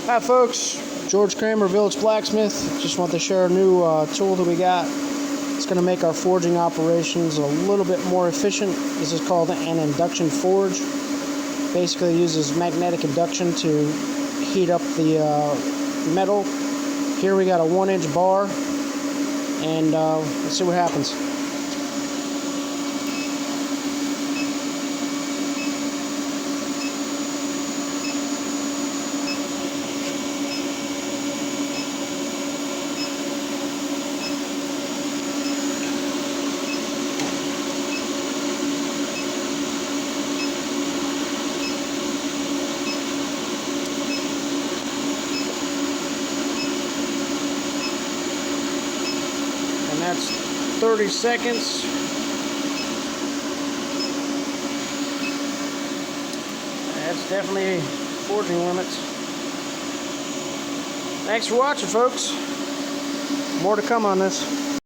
Hi folks, George Kramer, Village Blacksmith. Just want to share a new tool that we got. It's going to make our forging operations a little bit more efficient. This is called an Induction Forge. Basically uses magnetic induction to heat up the metal. Here we got a 1-inch bar, and let's see what happens. And that's 30 seconds. That's definitely forging limits. Thanks for watching, folks. More to come on this.